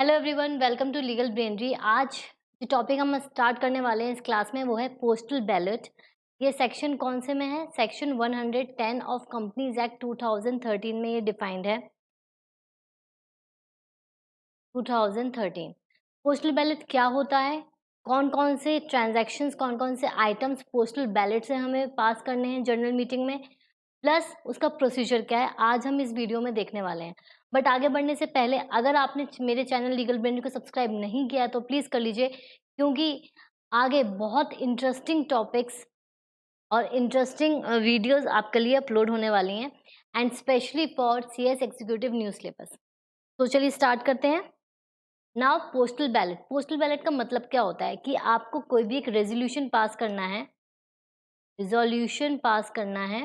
Hello everyone, welcome to legal brainery. आज जो topic हम स्टार्ट करने वाले हैं इस क्लास में वो है पोस्टल बैलेट। ये सेक्शन कौन से में है? सेक्शन 110 ऑफ कंपनीज एक्ट 2013 में ये डिफाइंड है। 2013 पोस्टल बैलेट क्या होता है, कौन कौन से ट्रांजैक्शंस, कौन कौन से आइटम्स पोस्टल बैलेट से हमें पास करने हैं जनरल मीटिंग में, प्लस उसका प्रोसीजर क्या है, आज हम इस वीडियो में देखने वाले हैं। बट आगे बढ़ने से पहले अगर आपने मेरे चैनल लीगल ब्रेनरी को सब्सक्राइब नहीं किया तो प्लीज़ कर लीजिए, क्योंकि आगे बहुत इंटरेस्टिंग टॉपिक्स और इंटरेस्टिंग वीडियोस आपके लिए अपलोड होने वाली हैं, and specially for CS executive news syllabus. तो चलिए स्टार्ट करते हैं। नाउ पोस्टल बैलेट का मतलब क्या होता है कि आपको कोई भी एक रेजोल्यूशन पास करना है, रिजोल्यूशन पास करना है,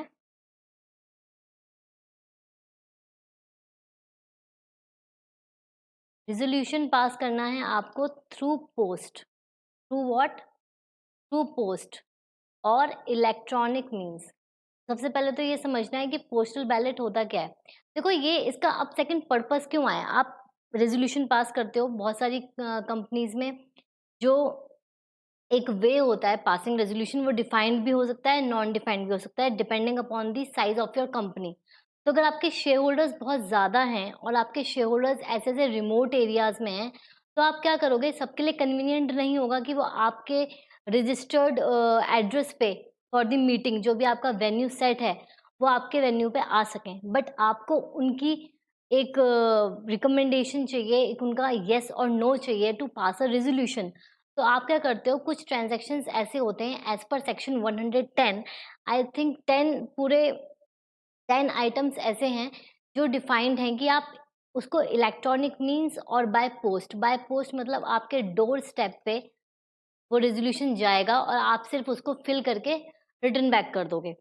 रिजोल्यूशन पास करना है आपको through post. Through what? Through post और इलेक्ट्रॉनिक मींस। सबसे पहले तो ये समझना है कि पोस्टल बैलेट होता क्या है। देखो, ये इसका अब सेकंड पर्पस क्यों आया। आप रेजोल्यूशन पास करते हो बहुत सारी कंपनीज में, जो एक वे होता है पासिंग रेजोल्यूशन, वो डिफाइंड भी हो सकता है, नॉन डिफाइंड भी हो सकता है, depending upon the size of your company. तो अगर आपके शेयर होल्डर्स बहुत ज़्यादा हैं और आपके शेयर होल्डर्स ऐसे ऐसे रिमोट एरियाज में हैं, तो आप क्या करोगे, सबके लिए कन्वीनियंट नहीं होगा कि वो आपके रजिस्टर्ड एड्रेस पे फॉर द मीटिंग, जो भी आपका वेन्यू सेट है, वो आपके वेन्यू पे आ सकें। बट आपको उनकी एक रिकमेंडेशन चाहिए, एक उनका येस और नो चाहिए टू पास अ रेजोल्यूशन। तो आप क्या करते हो, कुछ ट्रांजैक्शंस ऐसे होते हैं as per section 110, I think 10 पूरे 10 आइटम्स ऐसे हैं जो डिफाइंड हैं कि आप उसको इलेक्ट्रॉनिक मींस और बाय पोस्ट मतलब आपके डोर स्टेप पे वो रेजोल्यूशन जाएगा और आप सिर्फ उसको फिल करके रिटर्न बैक कर दोगे।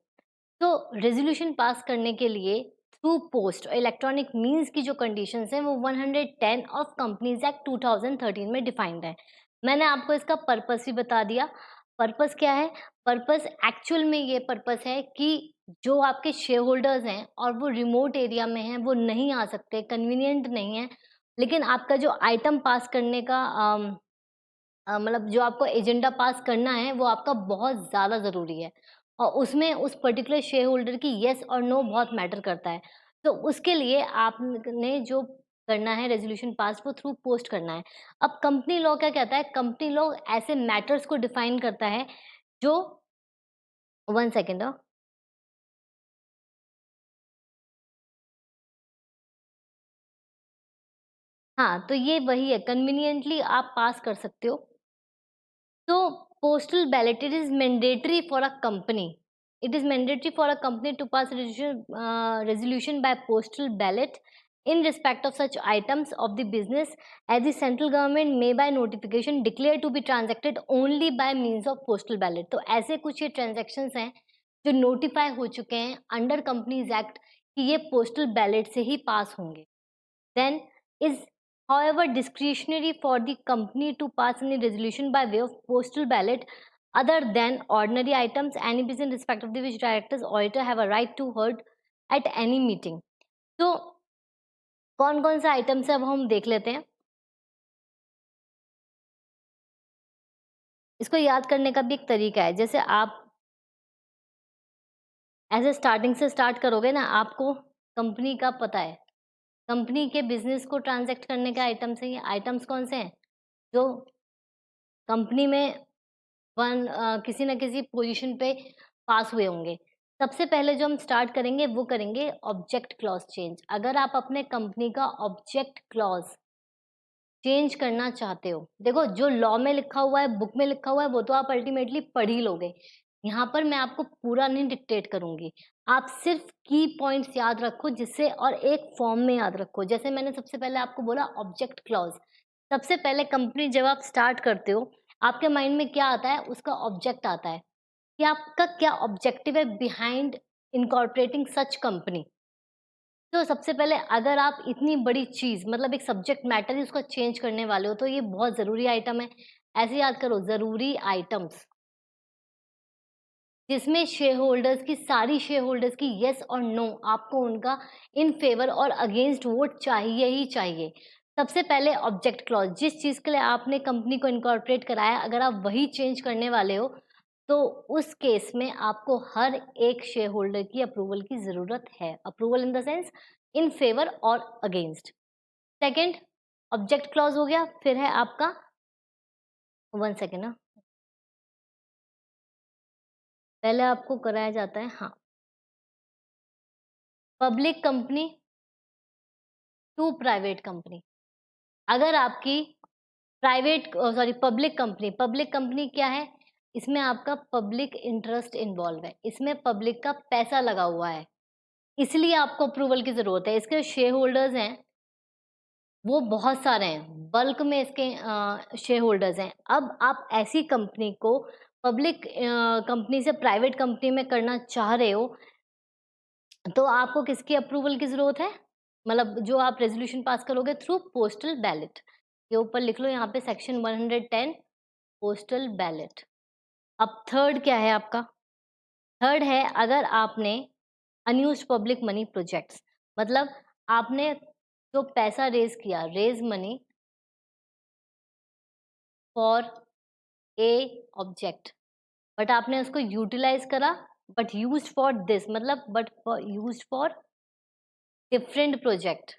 तो रेजोल्यूशन पास करने के लिए थ्रू पोस्ट और इलेक्ट्रॉनिक मींस की जो कंडीशंस हैं वो 110 ऑफ कंपनीज एक्ट 2013 में डिफाइंड है। मैंने आपको इसका पर्पस भी बता दिया। पर्पस क्या है? पर्पस एक्चुअल में ये पर्पस है कि जो आपके शेयर होल्डर्स हैं और वो रिमोट एरिया में हैं, वो नहीं आ सकते, कन्वीनियंट नहीं है, लेकिन आपका जो आइटम पास करने का मतलब जो आपको एजेंडा पास करना है वो आपका बहुत ज़्यादा ज़रूरी है, और उसमें उस पर्टिकुलर शेयर होल्डर की येस और नो बहुत मैटर करता है। तो उसके लिए आपने जो करना है रेज़ोल्यूशन पास, वो थ्रू पोस्ट करना है। अब कंपनी लॉ क्या कहता है? कंपनी लॉ ऐसे मैटर्स को डिफाइन करता है जो 1 सेकंड हाँ, तो ये वही है, कन्वीनियंटली आप पास कर सकते हो। So postal ballot, it is mandatory for a company. It is mandatory for a company to pass resolution by postal ballot in respect of such items of the business, as the central government may by notification declare to be transacted only by means of postal ballot. तो ऐसे कुछ ये transactions हैं जो notify हो चुके हैं under Companies Act कि ये postal ballot से ही pass होंगे। Then is however discretionary for the company to pass any resolution by way of postal ballot other than ordinary items, any business in respect of the which directors auditor have a right to heard at any meeting. तो कौन कौन सा items है अब हम देख लेते हैं। इसको याद करने का भी एक तरीका है। जैसे आप ऐसे स्टार्टिंग से स्टार्ट करोगे ना, आपको कंपनी का पता है, कंपनी के बिजनेस को ट्रांजैक्ट करने के आइटम्स हैं। ये आइटम्स कौन से हैं जो कंपनी में किसी न किसी पोजीशन पे पास हुए होंगे। सबसे पहले जो हम स्टार्ट करेंगे वो करेंगे ऑब्जेक्ट क्लॉज चेंज। अगर आप अपने कंपनी का ऑब्जेक्ट क्लॉज चेंज करना चाहते हो, देखो जो लॉ में लिखा हुआ है, बुक में लिखा हुआ है, वो तो आप अल्टीमेटली पढ़ ही लोगे। यहाँ पर मैं आपको पूरा नहीं डिक्टेट करूंगी, आप सिर्फ की पॉइंट्स याद रखो जिससे, और एक फॉर्म में याद रखो। जैसे मैंने सबसे पहले आपको बोला ऑब्जेक्ट क्लॉज। सबसे पहले कंपनी जब आप स्टार्ट करते हो, आपके माइंड में क्या आता है? उसका ऑब्जेक्ट आता है कि आपका क्या ऑब्जेक्टिव है बिहाइंड इनकॉर्पोरेटिंग सच कंपनी। तो सबसे पहले अगर आप इतनी बड़ी चीज़, मतलब एक सब्जेक्ट मैटर ही उसका चेंज करने वाले हो, तो ये बहुत ज़रूरी आइटम है। ऐसे याद करो, ज़रूरी आइटम्स जिसमें शेयर होल्डर्स की, सारी शेयर होल्डर्स की येस और नो, आपको उनका इन फेवर और अगेंस्ट वोट चाहिए ही चाहिए। सबसे पहले ऑब्जेक्ट क्लॉज, जिस चीज़ के लिए आपने कंपनी को इनकॉर्पोरेट कराया, अगर आप वही चेंज करने वाले हो तो उस केस में आपको हर एक शेयर होल्डर की अप्रूवल की ज़रूरत है। Approval in the sense in favour और अगेंस्ट। सेकंड ऑब्जेक्ट क्लॉज हो गया, फिर है आपका 1 सेकेंड ना, पहले आपको कराया जाता है हाँ, public company to private company. अगर आपकी पब्लिक कंपनी क्या है, इसमें आपका पब्लिक इंटरेस्ट इन्वॉल्व है, इसमें पब्लिक का पैसा लगा हुआ है, इसलिए आपको अप्रूवल की जरूरत है। इसके शेयर होल्डर्स हैं वो बहुत सारे हैं, बल्क में इसके शेयर होल्डर्स हैं। अब आप ऐसी कंपनी को पब्लिक कंपनी से प्राइवेट कंपनी में करना चाह रहे हो तो आपको किसकी अप्रूवल की जरूरत है, मतलब जो आप रेजोल्यूशन पास करोगे थ्रू पोस्टल बैलेट। ये ऊपर लिख लो यहाँ पे सेक्शन 110 पोस्टल बैलेट। अब थर्ड क्या है आपका, थर्ड है अगर आपने अनयूज्ड पब्लिक मनी प्रोजेक्ट्स, मतलब आपने जो पैसा रेज किया, raise money for a object, but आपने उसको यूटिलाइज करा, बट यूज्ड फॉर दिस, मतलब but for used for different project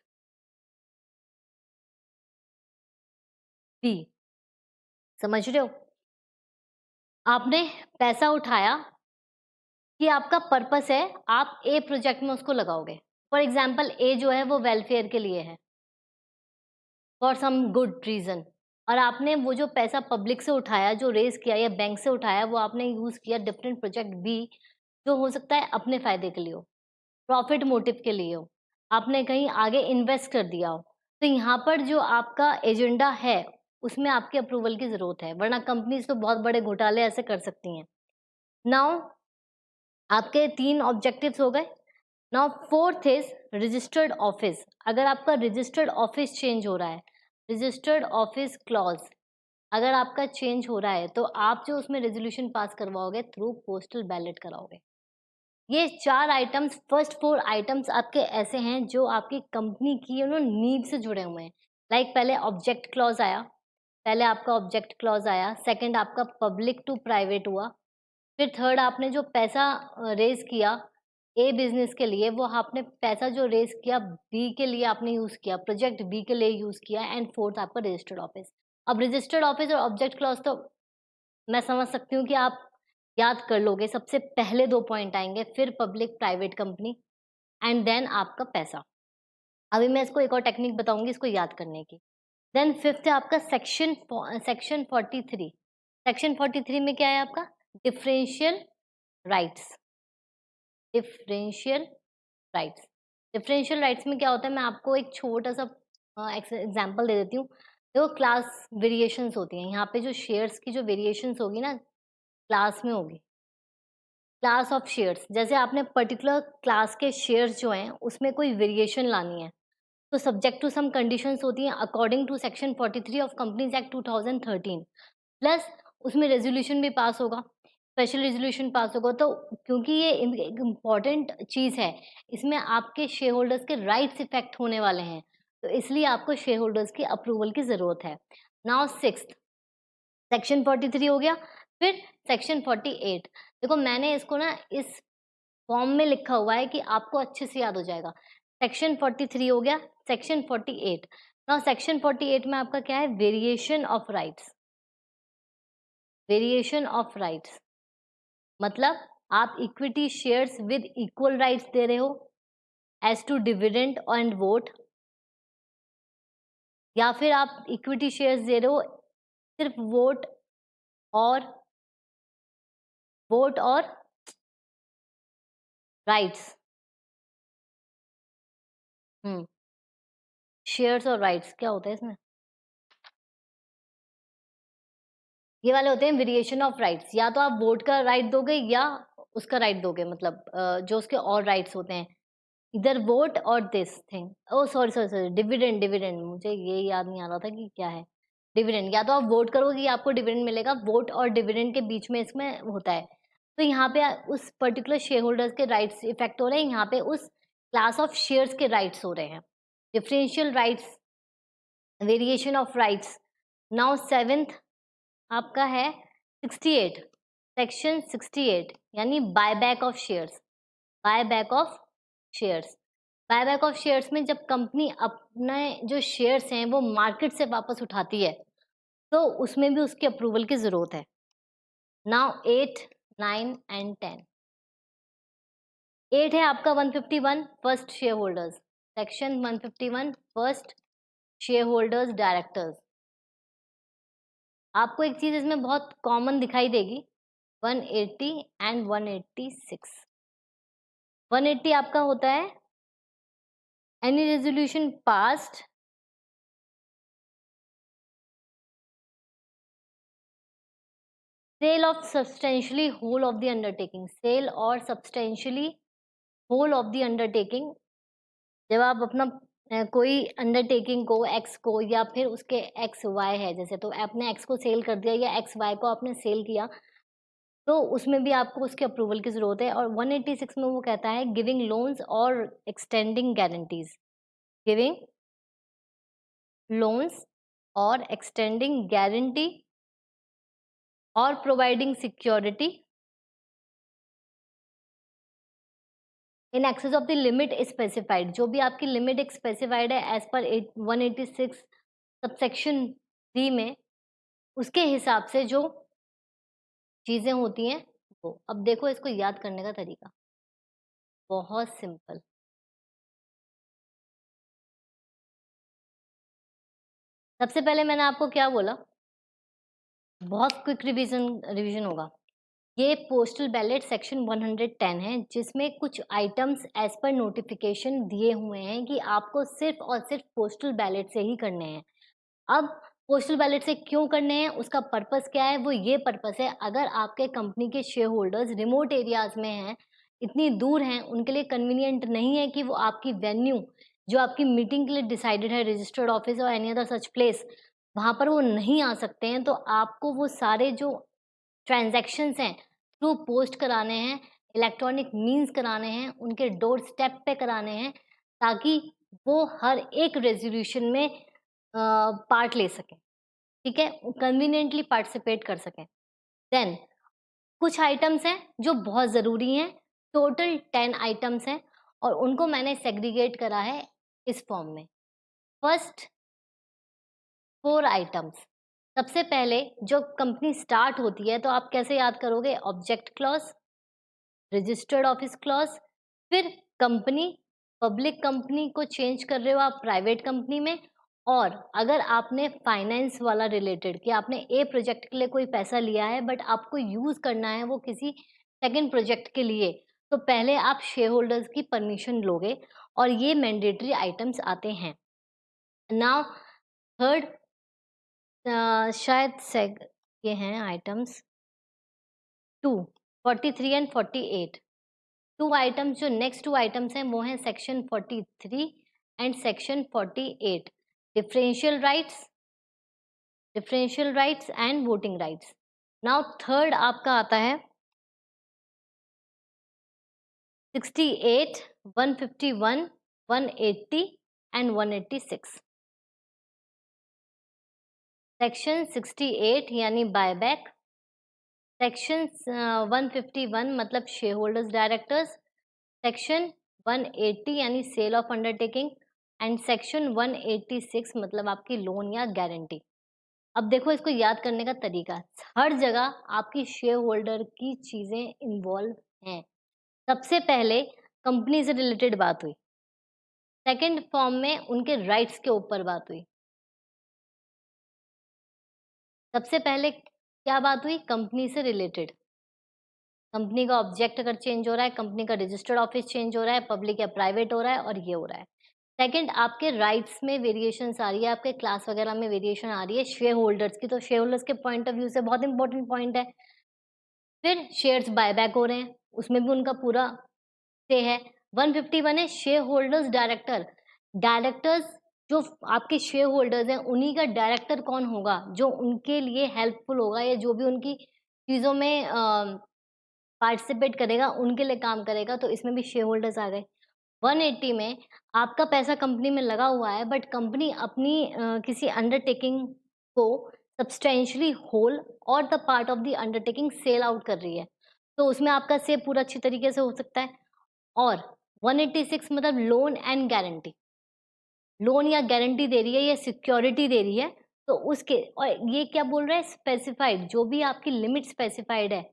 B. समझ रहे हो, आपने पैसा उठाया कि आपका पर्पस है आप ए प्रोजेक्ट में उसको लगाओगे। फॉर एग्जाम्पल ए जो है वो वेलफेयर के लिए है फॉर सम गुड रीजन, और आपने वो जो पैसा पब्लिक से उठाया, जो रेज किया या बैंक से उठाया, वो आपने यूज किया डिफरेंट प्रोजेक्ट बी, जो हो सकता है अपने फायदे के लिए हो, प्रॉफिट मोटिव के लिए हो, आपने कहीं आगे इन्वेस्ट कर दिया हो। तो यहाँ पर जो आपका एजेंडा है उसमें आपके अप्रूवल की जरूरत है, वरना कंपनीज तो बहुत बड़े घोटाले ऐसे कर सकती हैं। नाउ आपके 3 ऑब्जेक्टिव्स हो गए। Now fourth is registered office. अगर आपका रजिस्टर्ड ऑफिस चेंज हो रहा है, रजिस्टर्ड ऑफिस क्लॉज अगर आपका चेंज हो रहा है तो आप जो उसमें रेजोल्यूशन पास करवाओगे थ्रू पोस्टल बैलेट कराओगे। ये 4 आइटम्स, फर्स्ट 4 आइटम्स आपके ऐसे हैं जो आपकी कंपनी की नीड से जुड़े हुए हैं। लाइक पहले ऑब्जेक्ट क्लॉज आया, पहले आपका ऑब्जेक्ट क्लॉज आया, सेकंड आपका पब्लिक टू प्राइवेट हुआ, फिर थर्ड आपने जो पैसा रेज किया ए बिजनेस के लिए, वो आपने पैसा जो रेज किया बी के लिए आपने यूज किया, प्रोजेक्ट बी के लिए यूज किया, एंड फोर्थ आपका रजिस्टर्ड ऑफिस। अब रजिस्टर्ड ऑफिस और ऑब्जेक्ट क्लॉज तो मैं समझ सकती हूँ कि आप याद कर लोगे, सबसे पहले 2 पॉइंट आएंगे, फिर public private company, and then आपका पैसा। अभी मैं इसको एक और टेक्निक बताऊंगी इसको याद करने की। देन फिफ्थ है आपका सेक्शन 43। सेक्शन 43 में क्या है आपका, differential rights. Differential rights, differential rights में क्या होता है, मैं आपको एक छोटा सा एग्जांपल दे देती हूँ। देखो क्लास वेरिएशंस होती हैं, यहाँ पे जो शेयर्स की जो वेरिएशंस होगी ना क्लास में होगी, क्लास ऑफ शेयर्स। जैसे आपने पर्टिकुलर क्लास के शेयर्स जो हैं उसमें कोई वेरिएशन लानी है तो सब्जेक्ट टू सम कंडीशंस होती हैं according to section 43 of companies act 2013, plus उसमें रेजोल्यूशन भी पास होगा, स्पेशल रेजोल्यूशन पास होगा। तो क्योंकि ये एक इम्पॉर्टेंट चीज़ है, इसमें आपके शेयर होल्डर्स के राइट्स इफेक्ट होने वाले हैं, तो इसलिए आपको शेयर होल्डर्स की अप्रूवल की ज़रूरत है। नाउ सिक्स्थ, सेक्शन 43 हो गया, फिर सेक्शन 48। देखो मैंने इसको ना इस फॉर्म में लिखा हुआ है कि आपको अच्छे से याद हो जाएगा। सेक्शन 43 हो गया, सेक्शन 48। नाउ सेक्शन 48 में आपका क्या है, variation of rights. Variation of rights मतलब आप equity shares with equal rights दे रहे हो as to dividend and vote, या फिर आप इक्विटी शेयर्स दे रहे हो सिर्फ और वोट और राइट्स। शेयर्स और राइट्स क्या होता है इसमें, ये वाले होते हैं वेरिएशन ऑफ राइट्स। या तो आप वोट का राइट दोगे या उसका राइट दोगे, मतलब जो उसके और राइट्स होते हैं, इधर वोट और this thing. Oh sorry sorry sorry, dividend, dividend मुझे ये याद नहीं आ रहा था कि क्या है डिविडेंड। या तो आप वोट करोगे या आपको डिविडेंड मिलेगा, वोट और डिविडेंड के बीच में इसमें होता है। तो यहाँ पे उस पर्टिकुलर शेयर होल्डर्स के राइट्स इफेक्ट हो रहे हैं, यहाँ पे उस क्लास ऑफ शेयर्स के राइट्स हो रहे हैं। Differential rights variation of rights. Now seventh आपका है 68, सेक्शन 68 यानी buyback of shares. Buyback of shares, buyback of shares में जब कंपनी अपने जो शेयर्स हैं वो मार्केट से वापस उठाती है तो उसमें भी उसकी अप्रूवल की जरूरत है। Now 8, 9 and 10। 8 है आपका 151 first share holders, section 151 first share holders directors. आपको एक चीज इसमें बहुत कॉमन दिखाई देगी, 180 एंड 186। 180 आपका होता है any resolution passed sale of substantially whole of the undertaking, sale और substantially whole of the undertaking. जब आप अपना कोई अंडरटेकिंग को एक्स को या फिर उसके एक्स वाई है जैसे, तो आपने एक्स को सेल कर दिया या एक्स वाई को आपने सेल किया तो उसमें भी आपको उसके अप्रूवल की जरूरत है। और 186 में वो कहता है गिविंग लोन्स और एक्सटेंडिंग गारंटीज, गिविंग लोन्स और एक्सटेंडिंग गारंटी और providing security in excess of the limit specified. जो भी आपकी लिमिट एक स्पेसिफाइड है एज पर 186 सबसेक्शन 3 में, उसके हिसाब से जो चीजें होती हैं वो। अब देखो इसको याद करने का तरीका बहुत सिंपल। सबसे पहले मैंने आपको क्या बोला, बहुत क्विक रिवीजन होगा। ये पोस्टल बैलेट सेक्शन 110 है जिसमें कुछ आइटम्स एज पर नोटिफिकेशन दिए हुए हैं कि आपको सिर्फ और सिर्फ पोस्टल बैलेट से ही करने हैं। अब पोस्टल बैलेट से क्यों करने हैं, उसका पर्पस क्या है, वो ये पर्पस है अगर आपके कंपनी के शेयर होल्डर्स रिमोट एरियाज में हैं, इतनी दूर हैं, उनके लिए कन्वीनियंट नहीं है कि वो आपकी वेन्यू जो आपकी मीटिंग के लिए डिसाइडेड है, रजिस्टर्ड ऑफिस और एनी अदर सच प्लेस, वहां पर वो नहीं आ सकते हैं, तो आपको वो सारे जो ट्रांजैक्शंस हैं थ्रू पोस्ट कराने हैं, इलेक्ट्रॉनिक मीन्स कराने हैं, उनके डोर स्टेप पे कराने हैं ताकि वो हर एक रेजोल्यूशन में पार्ट ले सकें, ठीक है, कन्वीनियंटली पार्टिसिपेट कर सकें। देन कुछ आइटम्स हैं जो बहुत ज़रूरी हैं, टोटल 10 आइटम्स हैं और उनको मैंने सेग्रीगेट करा है इस फॉर्म में। First 4 items. सबसे पहले जो कंपनी स्टार्ट होती है तो आप कैसे याद करोगे, object clause, registered office clause, फिर कंपनी, पब्लिक कंपनी को चेंज कर रहे हो आप प्राइवेट कंपनी में, और अगर आपने फाइनेंस वाला रिलेटेड कि आपने ए प्रोजेक्ट के लिए कोई पैसा लिया है बट आपको यूज करना है वो किसी सेकंड प्रोजेक्ट के लिए, तो पहले आप शेयर होल्डर्स की परमिशन लोगे और ये मैंडेटरी आइटम्स आते हैं। नाउ थर्ड, शायद सेग ये हैं आइटम्स 2, 43 एंड 48। टू आइटम्स, जो नेक्स्ट 2 आइटम्स हैं वो हैं section 43 and section 48, differential rights, differential rights and voting rights. Now third आपका आता है 68, 151, 180 एंड 186। सेक्शन 68 यानी बायबैक, सेक्शन 151 मतलब शेयर होल्डर्स डायरेक्टर्स, सेक्शन 180 यानी sale of undertaking and section 186 मतलब आपकी लोन या गारंटी। अब देखो इसको याद करने का तरीका, हर जगह आपकी शेयर होल्डर की चीजें इन्वॉल्व हैं। सबसे पहले कंपनी से रिलेटेड बात हुई, सेकंड फॉर्म में उनके राइट्स के ऊपर बात हुई। सबसे पहले क्या बात हुई, कंपनी से रिलेटेड, कंपनी का ऑब्जेक्ट अगर चेंज हो रहा है, कंपनी का रजिस्टर्ड ऑफिस चेंज हो रहा है, पब्लिक या प्राइवेट हो रहा है और ये हो रहा है। सेकंड, आपके राइट्स में वेरिएशंस आ रही है, आपके क्लास वगैरह में वेरिएशन आ रही है शेयर होल्डर्स की, तो शेयर होल्डर्स के पॉइंट ऑफ व्यू से बहुत इंपॉर्टेंट पॉइंट है। फिर शेयर्स बायबैक हो रहे हैं, उसमें भी उनका पूरा से है। 151 है शेयर होल्डर्स डायरेक्टर, डायरेक्टर्स जो आपके शेयर होल्डर्स हैं उन्हीं का डायरेक्टर कौन होगा, जो उनके लिए हेल्पफुल होगा या जो भी उनकी चीज़ों में पार्टिसिपेट करेगा, उनके लिए काम करेगा, तो इसमें भी शेयर होल्डर्स आ गए। 180 में आपका पैसा कंपनी में लगा हुआ है, बट कंपनी अपनी किसी अंडरटेकिंग को सब्सटेंशियली होल और the part of the undertaking sell out कर रही है, तो उसमें आपका से पूरा अच्छी तरीके से हो सकता है। और 186 मतलब लोन एंड गारंटी, लोन या गारंटी दे रही है या सिक्योरिटी दे रही है, तो उसके और ये क्या बोल रहा है, स्पेसिफाइड, जो भी आपकी लिमिट स्पेसिफाइड है,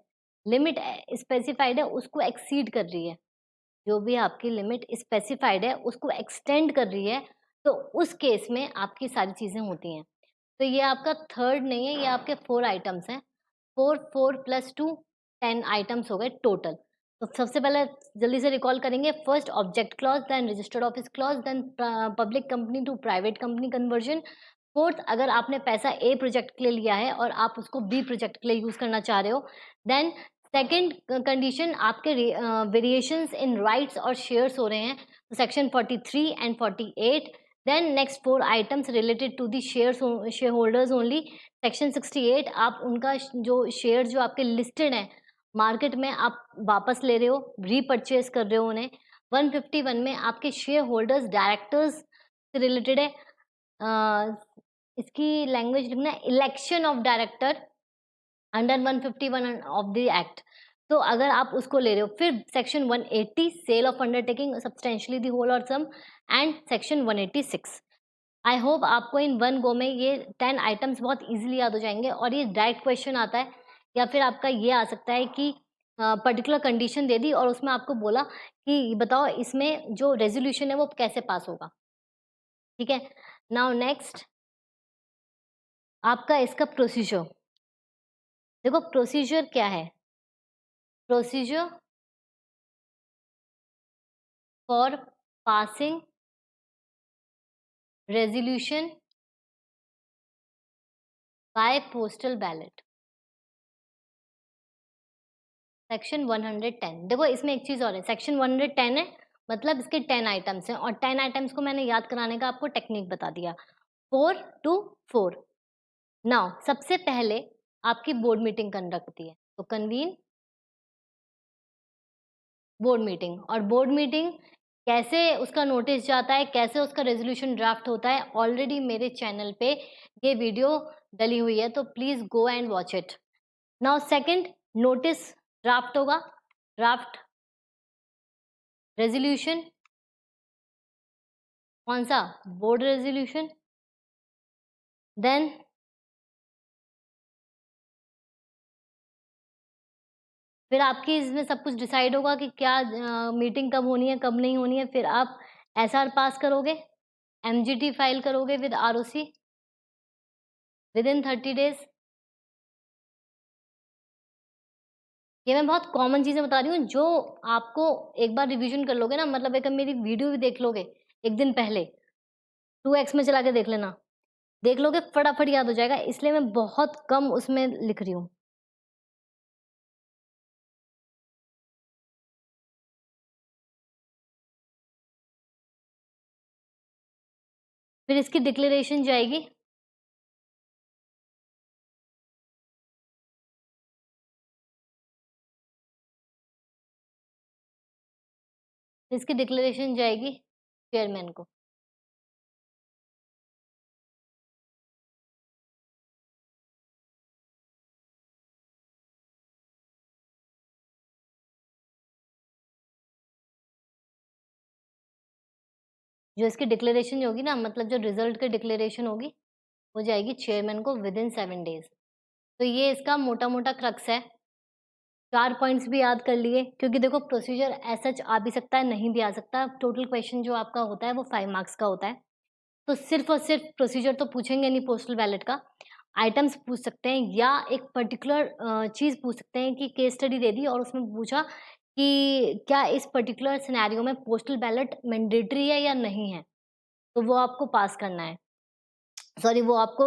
लिमिट स्पेसिफाइड है उसको एक्सीड कर रही है, जो भी आपकी लिमिट स्पेसिफाइड है उसको एक्सटेंड कर रही है, तो उस केस में आपकी सारी चीजें होती हैं। तो ये आपका थर्ड नहीं है, ये आपके 4 आइटम्स हैं। 4 4 प्लस 2 10 आइटम्स हो गए टोटल। तो सबसे पहले जल्दी से रिकॉल करेंगे। First object clause, then registered office clause, then public company to private company conversion. Fourth, अगर आपने पैसा ए प्रोजेक्ट के लिए लिया है और आप उसको बी प्रोजेक्ट के लिए यूज करना चाह रहे हो, देन सेकेंड कंडीशन, आपके वेरिएशंस इन राइट्स और शेयर्स हो रहे हैं, तो section 43 and 48। Then next 4 items related to the share holders only. Section 68, आप उनका जो शेयर जो आपके लिस्टेड हैं मार्केट में, आप वापस ले रहे हो, रीपरचेज कर रहे हो उन्हें। 151 में आपके शेयर होल्डर्स डायरेक्टर्स से रिलेटेड है। इसकी लैंग्वेज लिखना है election of director under 151 of the act. तो अगर आप उसको ले रहे हो, फिर section 180 sale of undertaking substantially the whole और some, and section 186। I hope आपको इन वन गो में ये 10 आइटम्स बहुत इजीली याद हो जाएंगे, और ये डायरेक्ट क्वेश्चन आता है, या फिर आपका ये आ सकता है कि पर्टिकुलर कंडीशन दे दी और उसमें आपको बोला कि बताओ इसमें जो रेजोल्यूशन है वो कैसे पास होगा। ठीक है, नाउ नेक्स्ट आपका इसका प्रोसीजर। देखो प्रोसीजर क्या है, procedure for passing resolution bye postal ballot, section 110। देखो इसमें एक चीज और है, सेक्शन 110 है मतलब इसके 10 आइटम्स हैं, और 10 आइटम्स को मैंने याद कराने का आपको टेक्निक बता दिया। 4 to 4। नाउ सबसे पहले आपकी बोर्ड मीटिंग कंडक्ट होती है, तो कन्वीन बोर्ड मीटिंग। और बोर्ड मीटिंग कैसे उसका नोटिस जाता है, कैसे उसका रेजोल्यूशन ड्राफ्ट होता है, ऑलरेडी मेरे चैनल पे ये वीडियो डली हुई है, तो please go and watch it. Now second, notice draft होगा, ड्राफ्ट रेजोल्यूशन, कौन सा, बोर्ड रेजोल्यूशन। देन फिर आपकी इसमें सब कुछ डिसाइड होगा कि क्या मीटिंग कब होनी है कब नहीं होनी है, फिर आप एसआर पास करोगे, एमजीटी फाइल करोगे with ROC with in 30 days. ये मैं बहुत कॉमन चीजें बता रही हूँ जो आपको एक बार रिवीजन कर लोगे ना, मतलब एक मेरी वीडियो भी देख लोगे एक दिन पहले, 2x में चला के देख लेना, देख लोगे फटाफट याद हो जाएगा, इसलिए मैं बहुत कम उसमें लिख रही हूँ। फिर इसकी डिक्लेरेशन जाएगी, इसकी डिक्लेरेशन जाएगी चेयरमैन को। जो इसकी डिक्लेरेशन होगी ना, मतलब जो रिजल्ट की डिक्लेरेशन होगी हो जाएगी चेयरमैन को विद इन 7 डेज। तो ये इसका मोटा मोटा क्रक्स है। 4 पॉइंट्स भी याद कर लिए, क्योंकि देखो प्रोसीजर ऐसा आ भी सकता है नहीं भी आ सकता, टोटल क्वेश्चन जो आपका होता है वो 5 मार्क्स का होता है, तो सिर्फ और सिर्फ प्रोसीजर तो पूछेंगे नहीं पोस्टल बैलेट का, आइटम्स पूछ सकते हैं या एक पर्टिकुलर चीज पूछ सकते हैं कि केस स्टडी दे दी और उसमें पूछा कि क्या इस पर्टिकुलर सिनेरियो में पोस्टल बैलेट मैंडेटरी है या नहीं है, तो वो आपको पास करना है, सॉरी वो आपको